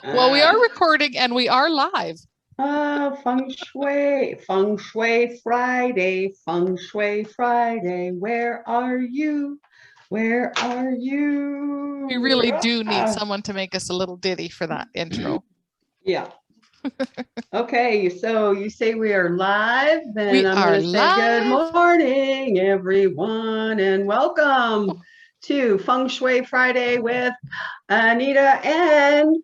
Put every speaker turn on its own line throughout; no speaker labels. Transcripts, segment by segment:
Well, we are recording and we are live.
Feng Shui Friday, Feng Shui Friday. Where are you? Where are you?
We really do need someone to make us a little ditty for that intro.
Yeah. Okay, so you say we are live, then
We
I'm
are
going to say good morning, everyone, and welcome to Feng Shui Friday with Anita and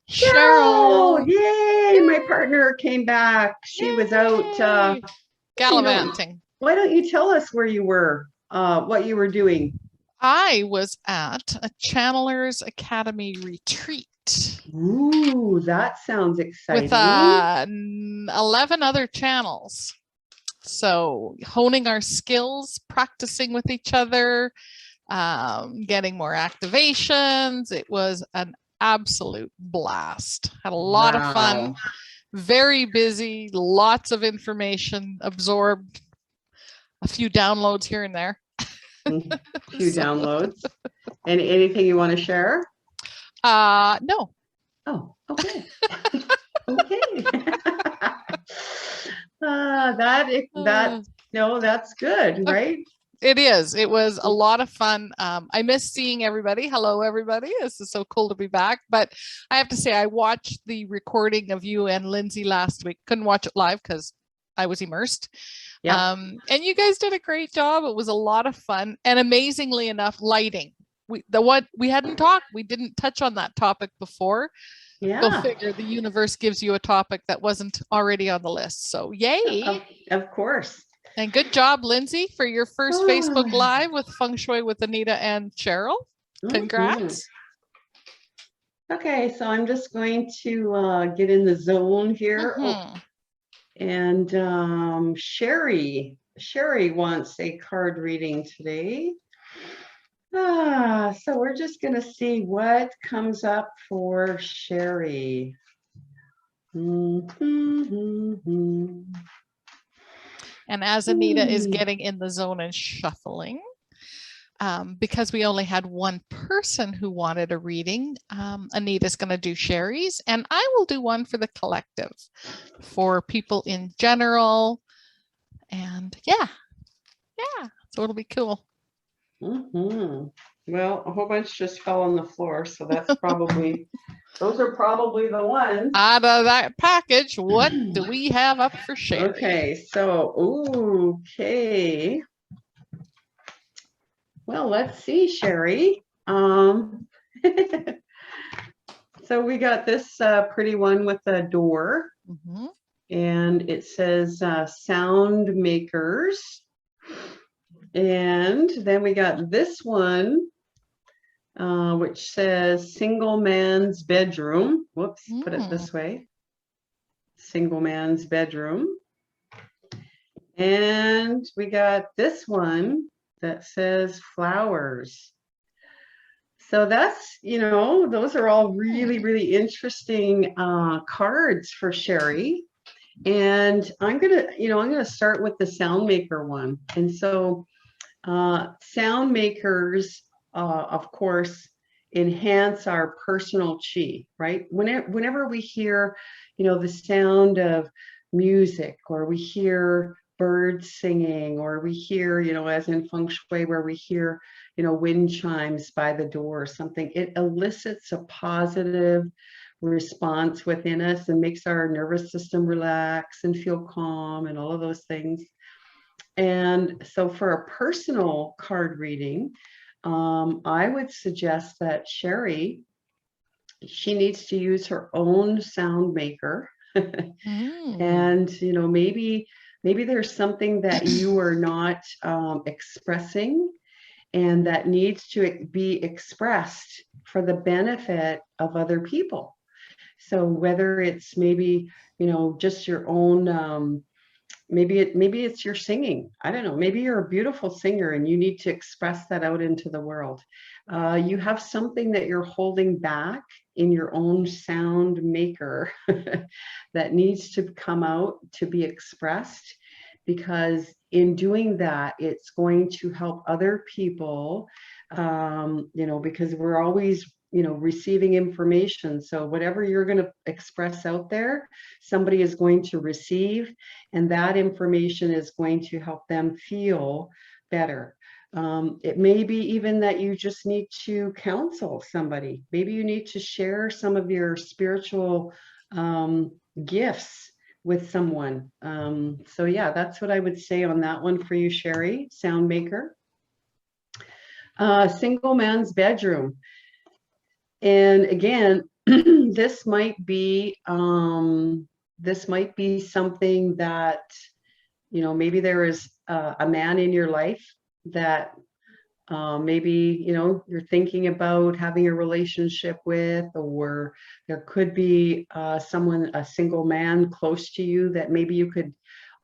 Cheryl. Yay! My partner came back. She was out
gallivanting.
Why don't you tell us where you were, what you were doing?
I was at a Channelers Academy retreat.
Ooh, that sounds exciting.
With 11 other channels. So honing our skills, practicing with each other, getting more activations. It was an absolute blast. Had a lot of fun. Very busy, lots of information, absorbed a few downloads here and there.
A few downloads. And anything you want to share?
No.
Oh, okay. Okay. That's good, right?
It is. It was a lot of fun. I miss seeing everybody. Hello, everybody. This is so cool to be back. But I have to say, I watched the recording of you and Lindsay last week. Couldn't watch it live because I was immersed. Yeah. And you guys did a great job. It was a lot of fun. And amazingly enough, lighting. We hadn't talked. We didn't touch on that topic before. Yeah. Go figure, the universe gives you a topic that wasn't already on the list. So yay.
Of course.
And good job, Lindsay, for your first Facebook Live with Feng Shui with Anita and Cheryl. Congrats.
Okay, so I'm just going to get in the zone here. And Sherry wants a card reading today. So we're just going to see what comes up for Sherry.
And as Anita is getting in the zone and shuffling, because we only had one person who wanted a reading, Anita's going to do Sherry's, and I will do one for the collective, for people in general. And yeah, so it'll be cool.
Well, a whole bunch just fell on the floor, so that's probably, those are probably the ones.
Out of that package, what do we have up for Sherry?
Okay, so, okay. Well, let's see, Sherry. So we got this pretty one with a door, and it says sound makers. And then we got this one, which says single man's bedroom. Whoops, put it this way. Single man's bedroom. And we got this one that says flowers. So that's, those are all really, really interesting cards for Sherry. And I'm gonna start with the sound maker one. And so sound makers, of course, enhance our personal chi, right? Whenever we hear, the sound of music, or we hear birds singing, or we hear, as in Feng Shui, where we hear, wind chimes by the door or something, it elicits a positive response within us and makes our nervous system relax and feel calm and all of those things. And so for a personal card reading, I would suggest that Sherry, she needs to use her own sound maker. And, maybe there's something that you are not expressing, and that needs to be expressed for the benefit of other people. So whether it's maybe, just your own, maybe it's your singing. I don't know. Maybe you're a beautiful singer and you need to express that out into the world. You have something that you're holding back in your own sound maker that needs to come out to be expressed, because in doing that, it's going to help other people, because we're always receiving information. So whatever you're going to express out there, somebody is going to receive, and that information is going to help them feel better. It may be even that you just need to counsel somebody. Maybe you need to share some of your spiritual gifts with someone. So yeah, that's what I would say on that one for you, Sherry, sound maker. Single man's bedroom. And again, this might be something that, maybe there is a man in your life that maybe, you're thinking about having a relationship with, or there could be a single man close to you that maybe you could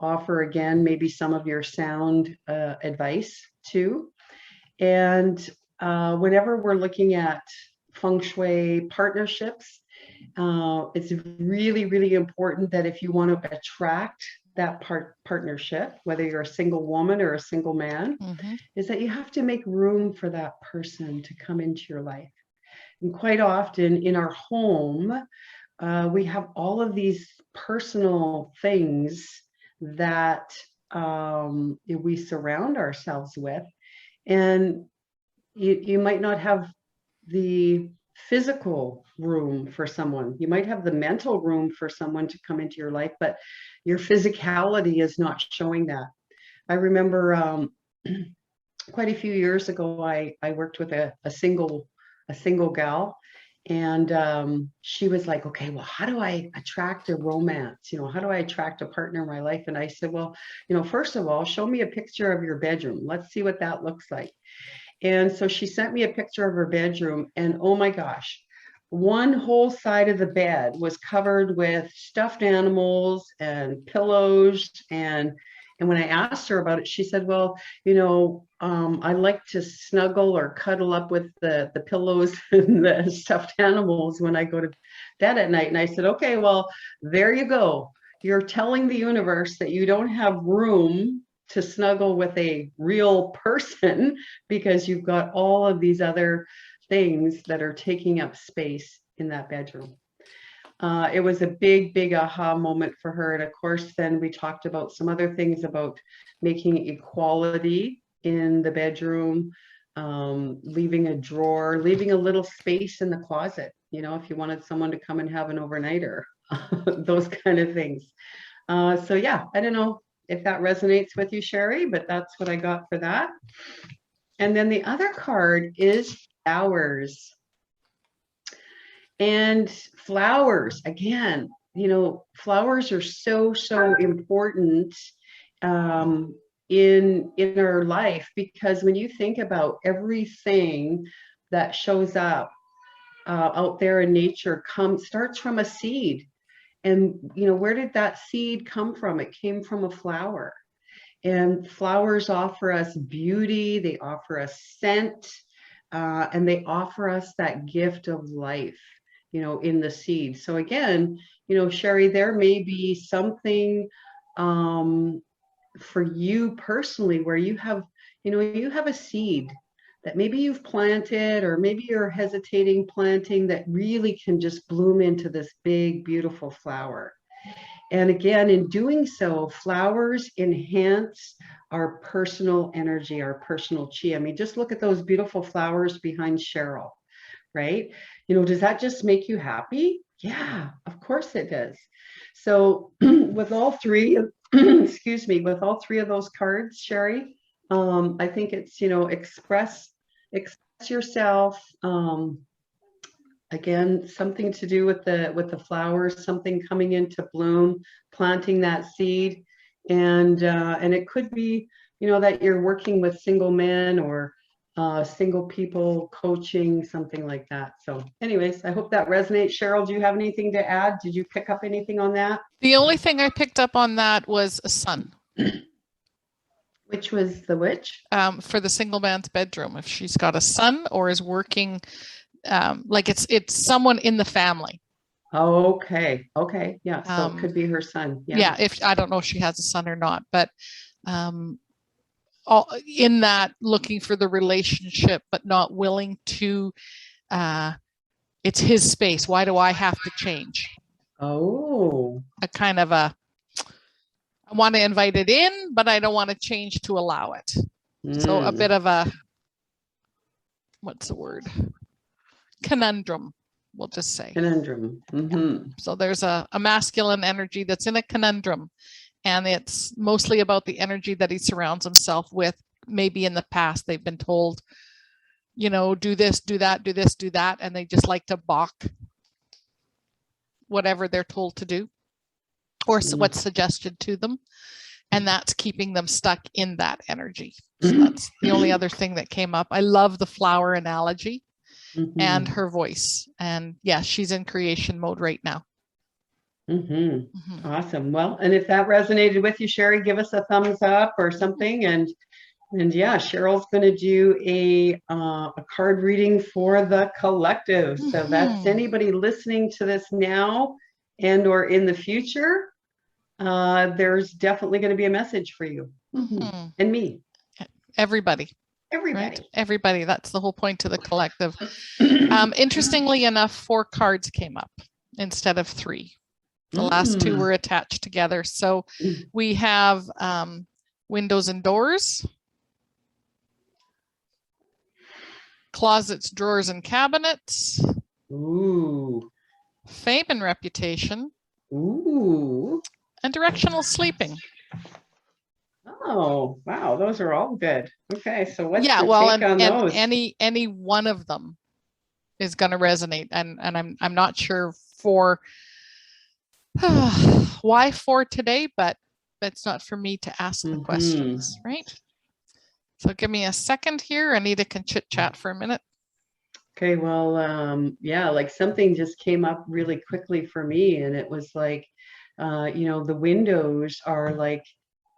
offer, again, maybe some of your sound advice to. And whenever we're looking at Feng Shui partnerships, it's really, really important that if you want to attract that partnership, whether you're a single woman or a single man, is that you have to make room for that person to come into your life. And quite often in our home, we have all of these personal things that we surround ourselves with, and you might not have the physical room for someone. You might have the mental room for someone to come into your life, but your physicality is not showing that. I remember quite a few years ago, I worked with a single gal, and she was like, okay, well, how do I attract a romance? How do I attract a partner in my life? And I said, well, first of all, show me a picture of your bedroom. Let's see what that looks like. And so she sent me a picture of her bedroom, and oh my gosh, one whole side of the bed was covered with stuffed animals and pillows. And when I asked her about it, she said, well, I like to snuggle or cuddle up with the pillows and the stuffed animals when I go to bed at night. And I said, okay, well, there you go. You're telling the universe that you don't have room to snuggle with a real person because you've got all of these other things that are taking up space in that bedroom. It was a big, big aha moment for her. And of course, then we talked about some other things about making equality in the bedroom, leaving a drawer, leaving a little space in the closet, if you wanted someone to come and have an overnighter, those kind of things. So yeah, I don't know if that resonates with you, Sherry, but that's what I got for that. And then the other card is flowers. And flowers, again, flowers are so important in our life, because when you think about everything that shows up out there in nature starts from a seed. And, where did that seed come from? It came from a flower. And flowers offer us beauty, they offer us scent, and they offer us that gift of life, in the seed. So again, Sherry, there may be something for you personally where you have a seed that maybe you've planted, or maybe you're hesitating planting, that really can just bloom into this big, beautiful flower. And again, in doing so, flowers enhance our personal energy, our personal chi. I mean, just look at those beautiful flowers behind Cheryl, right? Does that just make you happy? Yeah, of course it does. So with all three, excuse me, with all three of those cards, Sherry, I think it's, express yourself. Again, something to do with the flowers, something coming into bloom, planting that seed, and it could be, that you're working with single men or single people, coaching, something like that. So anyways, I hope that resonates. Cheryl, do you have anything to add? Did you pick up anything on that?
The only thing I picked up on that was a sun.
Which was the which?
For the single man's bedroom, if she's got a son or is working, like it's someone in the family.
Oh, okay. Yeah. So it could be her son.
Yeah. If I don't know if she has a son or not, but in that looking for the relationship, but not willing to It's his space. Why do I have to change?
Oh.
A kind of a, I want to invite it in, but I don't want to change to allow it. So a bit of a, what's the word? Conundrum, we'll just say.
Conundrum. Mm-hmm.
So there's a masculine energy that's in a conundrum, and it's mostly about the energy that he surrounds himself with. Maybe in the past they've been told, you know, do this, do that, do this, do that, and they just like to balk whatever they're told to do or what's suggested to them. And that's keeping them stuck in that energy. So that's the only other thing that came up. I love the flower analogy and her voice. And yeah, she's in creation mode right now.
Awesome. Well, and if that resonated with you, Sherry, give us a thumbs up or something. And yeah, Cheryl's going to do a card reading for the collective. So that's anybody listening to this now and or in the future. There's definitely going to be a message for you and me.
Everybody. Right? Everybody. That's the whole point to the collective. Interestingly enough, 4 cards came up instead of 3. The last 2 were attached together. So we have windows and doors, closets, drawers, and cabinets.
Ooh.
Fame and reputation.
Ooh.
And directional sleeping.
Oh, wow. Those are all good. Okay. So what's your take on
and
those?
any one of them is going to resonate. And I'm not sure for why for today, but it's not for me to ask the questions, right? So give me a second here. Anita can chit chat for a minute.
Okay, well, yeah, like something just came up really quickly for me, and it was like, you know, the windows are like,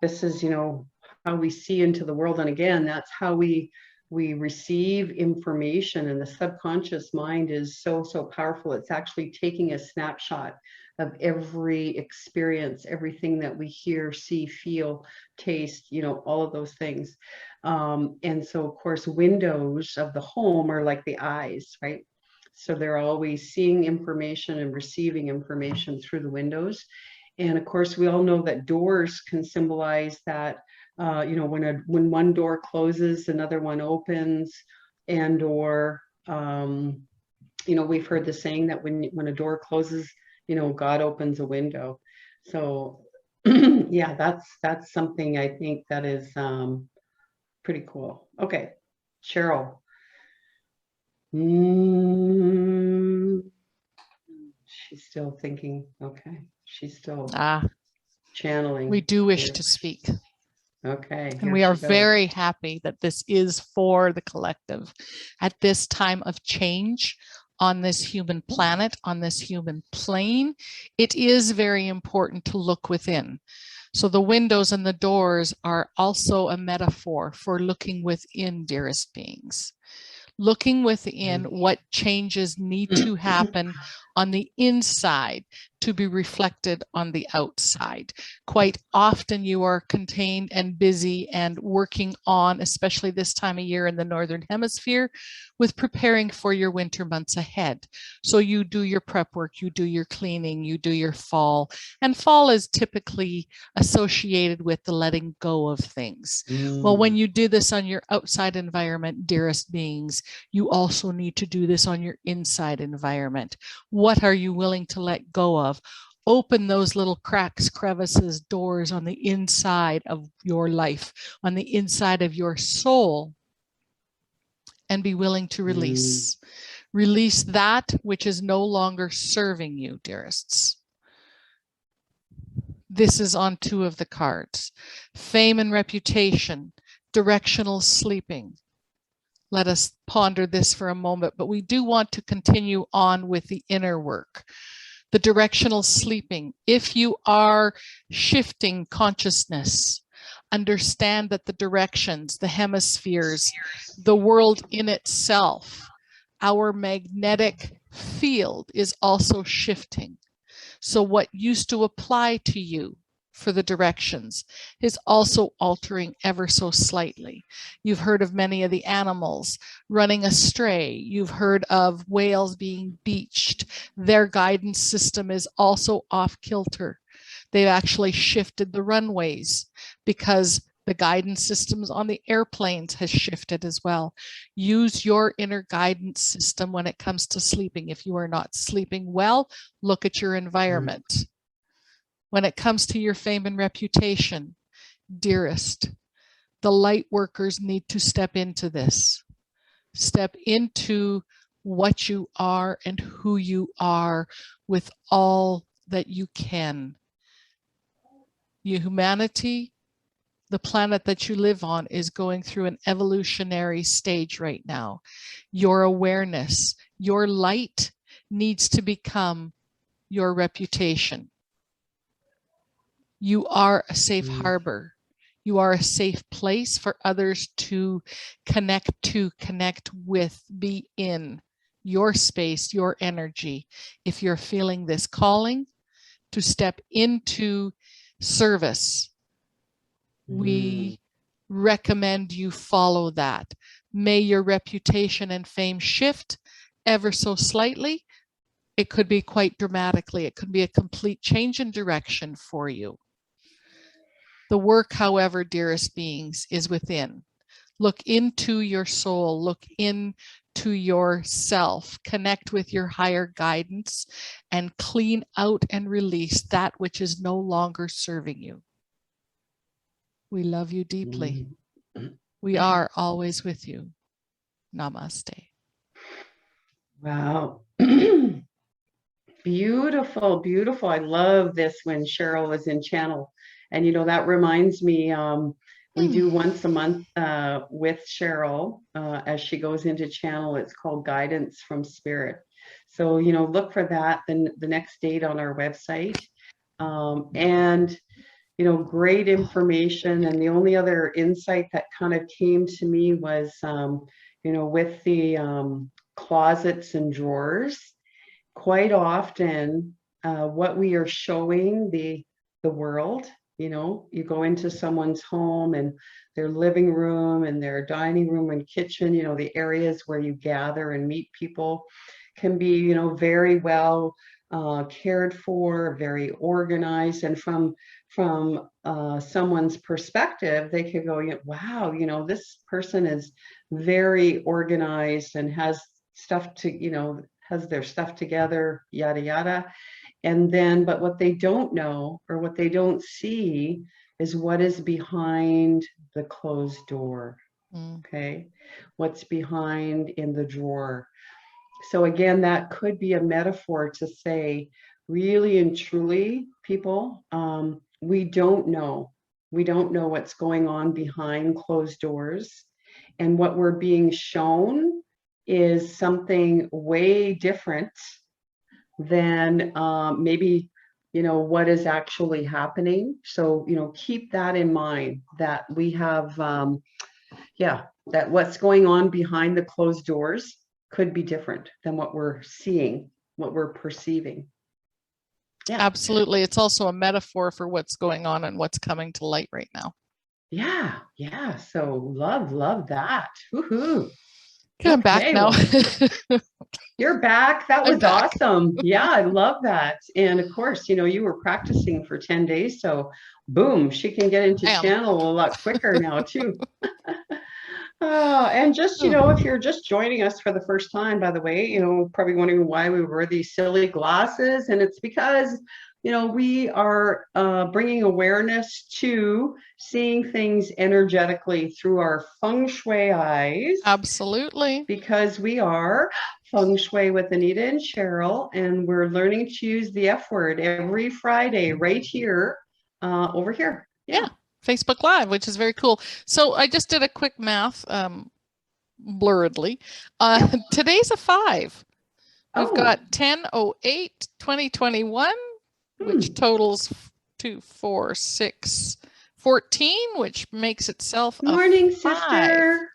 this is, you know, how we see into the world. And again, that's how we receive information, and the subconscious mind is so powerful. It's actually taking a snapshot of every experience, everything that we hear, see, feel, taste, you know, all of those things. And so of course, windows of the home are like the eyes, right? So they're always seeing information and receiving information through the windows. And of course, we all know that doors can symbolize that, you know, when one door closes, another one opens, and or, you know, we've heard the saying that when a door closes, you know, God opens a window. So yeah, that's something I think that is pretty cool. Okay, Cheryl. She's still thinking. Okay, she's still channeling.
We do wish to speak.
Okay.
And we are very happy that this is for the collective at this time of change on this human planet, on this human plane. It is very important to look within. So the windows and the doors are also a metaphor for looking within, dearest beings. Looking within what changes need to happen on the inside to be reflected on the outside. Quite often you are contained and busy and working on, especially this time of year in the Northern Hemisphere, with preparing for your winter months ahead. So you do your prep work, you do your cleaning, you do your fall. And fall is typically associated with the letting go of things. Well, when you do this on your outside environment, dearest beings, you also need to do this on your inside environment. What are you willing to let go of? Open those little cracks, crevices, doors on the inside of your life, on the inside of your soul, and be willing to release. Release that which is no longer serving you, dearests. This is on 2 of the cards. Fame and reputation, directional sleeping. Let us ponder this for a moment, but we do want to continue on with the inner work. The directional sleeping. If you are shifting consciousness, understand that the directions, the hemispheres, the world in itself, our magnetic field is also shifting. So what used to apply to you for the directions is also altering ever so slightly. You've heard of many of the animals running astray. You've heard of whales being beached. Their guidance system is also off kilter. They've actually shifted the runways because the guidance systems on the airplanes has shifted as well. Use your inner guidance system when it comes to sleeping. If you are not sleeping well, look at your environment. When it comes to your fame and reputation, dearest, the light workers need to step into this. Step into what you are and who you are with all that you can. Your humanity, the planet that you live on, is going through an evolutionary stage right now. Your awareness, your light needs to become your reputation. You are a safe harbor. You are a safe place for others to connect with, be in your space, your energy. If you're feeling this calling to step into service, we recommend you follow that. May your reputation and fame shift ever so slightly. It could be quite dramatically. It could be a complete change in direction for you. The work, however, dearest beings, is within. Look into your soul, look into yourself, connect with your higher guidance, and clean out and release that which is no longer serving you. We love you deeply. We are always with you. Namaste.
Wow. Beautiful, beautiful. I love this when Cheryl was in channel. And, you know, that reminds me, we do once a month with Cheryl as she goes into channel. It's called Guidance from Spirit. So, you know, look for that, the next date on our website. And, you know, great information. And the only other insight that kind of came to me was, you know, with the closets and drawers, quite often what we are showing the world, you know, you go into someone's home and their living room and their dining room and kitchen, you know, the areas where you gather and meet people can be, you know, very well cared for, very organized. And from someone's perspective, they could go, wow, you know, this person is very organized and has stuff to, you know, has their stuff together, yada, yada. And then, but what they don't know or what they don't see is what is behind the closed door. Okay. What's behind in the drawer. So again, that could be a metaphor to say, really and truly, people, we don't know. We don't know what's going on behind closed doors. And what we're being shown is something way different than maybe, you know, what is actually happening. So, you know, keep that in mind, that we have, that what's going on behind the closed doors could be different than what we're seeing, what we're perceiving. Yeah.
Absolutely. It's also a metaphor for what's going on and what's coming to light right now.
Yeah. Yeah. So love that. Woohoo.
I'm back now.
Well, you're back. That was awesome. Yeah, I love that. And of course, you know, you were practicing for 10 days. So boom, she can get into channel a lot quicker now too. And just, you know, if you're just joining us for the first time, by the way, you know, probably wondering why we wear these silly glasses. And it's because, you know, we are bringing awareness to seeing things energetically through our Feng Shui eyes.
Absolutely.
Because we are Feng Shui with Anita and Cheryl, and we're learning to use the F word every Friday right here, over here.
Yeah. Facebook Live, which is very cool. So I just did a quick math, blurredly. Today's a 5. We've got 10/08/2021, which totals 2, 4, 6, 14, which makes itself a
morning,
5.
sister.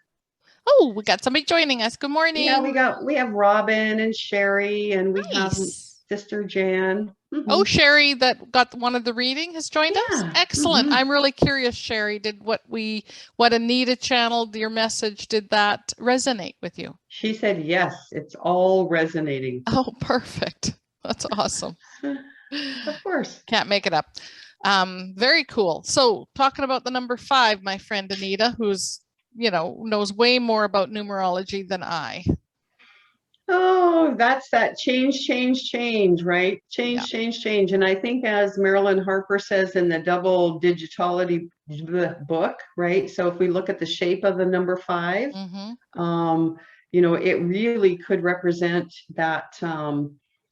Oh, we got somebody joining us. Good morning.
Yeah, we have Robin and Sherry, and we have Sister Jan.
Oh, Sherry, that got one of the reading has joined us. Excellent. I'm really curious, Sherry, did what Anita channeled, your message, did that resonate with you?
She said, yes, it's all resonating.
Oh, perfect. That's awesome.
Of course.
Can't make it up. Very cool. So talking about the number 5, my friend Anita, who's, knows way more about numerology than I.
Oh, that's that change, right? Change. And I think, as Marilyn Harper says in the Double Digitality book, right? So if we look at the shape of the number 5, it really could represent that,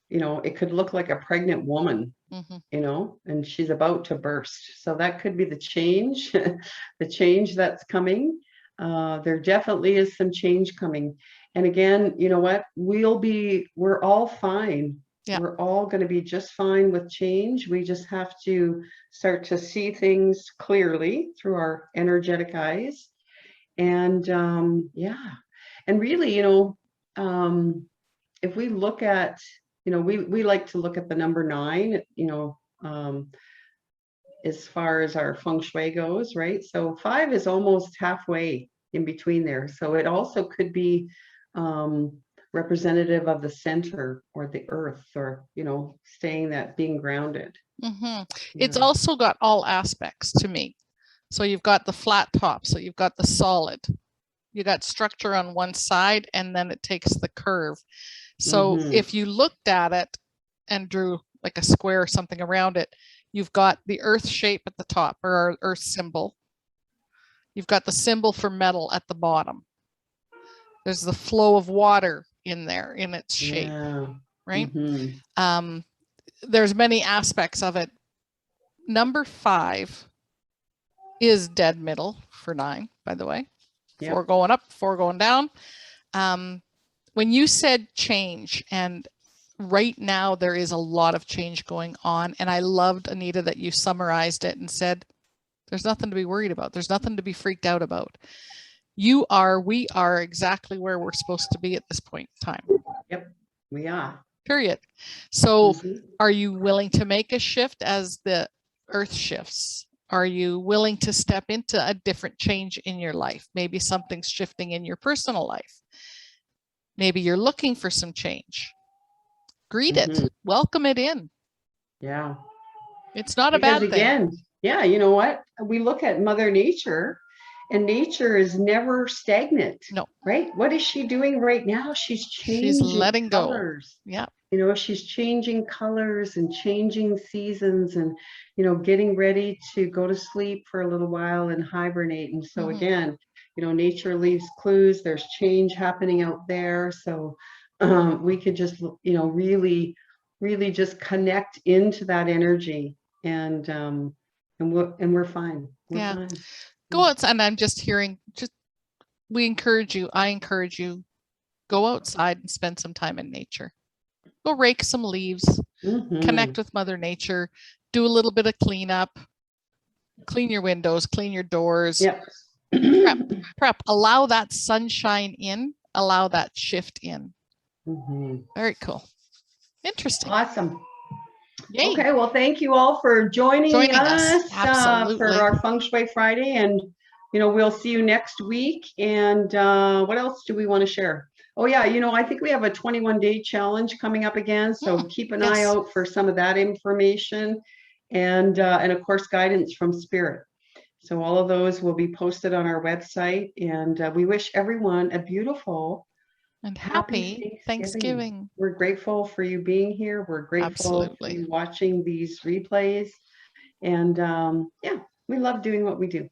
it could look like a pregnant woman, and she's about to burst. So that could be the change, the change that's coming. There definitely is some change coming. And again, you know what? We're all fine. Yeah. We're all going to be just fine with change. We just have to start to see things clearly through our energetic eyes. And and really, if we look at, we like to look at the number 9, as far as our Feng Shui goes, right? So 5 is almost halfway in between there. So it also could be representative of the center or the earth, or being grounded.
It's also got all aspects to me. So you've got the flat top, so you've got the solid, you got structure on one side, and then it takes the curve. So if you looked at it and drew like a square or something around it, you've got the earth shape at the top, or our earth symbol. You've got the symbol for metal at the bottom. There's the flow of water in there in its shape, right? There's many aspects of it. Number 5 is dead middle for 9, by the way. 4 going up, 4 going down. When you said change, and right now there is a lot of change going on, and I loved, Anita, that you summarized it and said, there's nothing to be worried about. There's nothing to be freaked out about. We are exactly where we're supposed to be at this point in time.
Yep, we are.
Period. So are you willing to make a shift as the earth shifts? Are you willing to step into a different change in your life? Maybe something's shifting in your personal life. Maybe you're looking for some change. Greet it. Welcome it in.
Yeah.
It's not a bad thing.
Again, you know what? We look at Mother Nature, and nature is never stagnant. No. Right? What is she doing right now? She's changing. She's letting colors. Go. Yeah. She's changing colors and changing seasons, and, getting ready to go to sleep for a little while and hibernate. And so again, nature leaves clues. There's change happening out there. So we could just, really just connect into that energy, and we're fine. We're fine.
Go outside, and I'm just hearing, I encourage you, go outside and spend some time in nature. Go rake some leaves, connect with Mother Nature, do a little bit of cleanup, clean your windows, clean your doors, prep, allow that sunshine in, allow that shift in. Very cool. Interesting.
Awesome. Yay. Okay, well, thank you all for joining us for our Feng Shui Friday, and we'll see you next week. And what else do we want to share? Oh yeah, I think we have a 21-day challenge coming up again, so keep an eye out for some of that information, and of course guidance from Spirit. So all of those will be posted on our website, and we wish everyone a beautiful
and happy Thanksgiving.
We're grateful for you being here. We're grateful for you watching these replays. And we love doing what we do.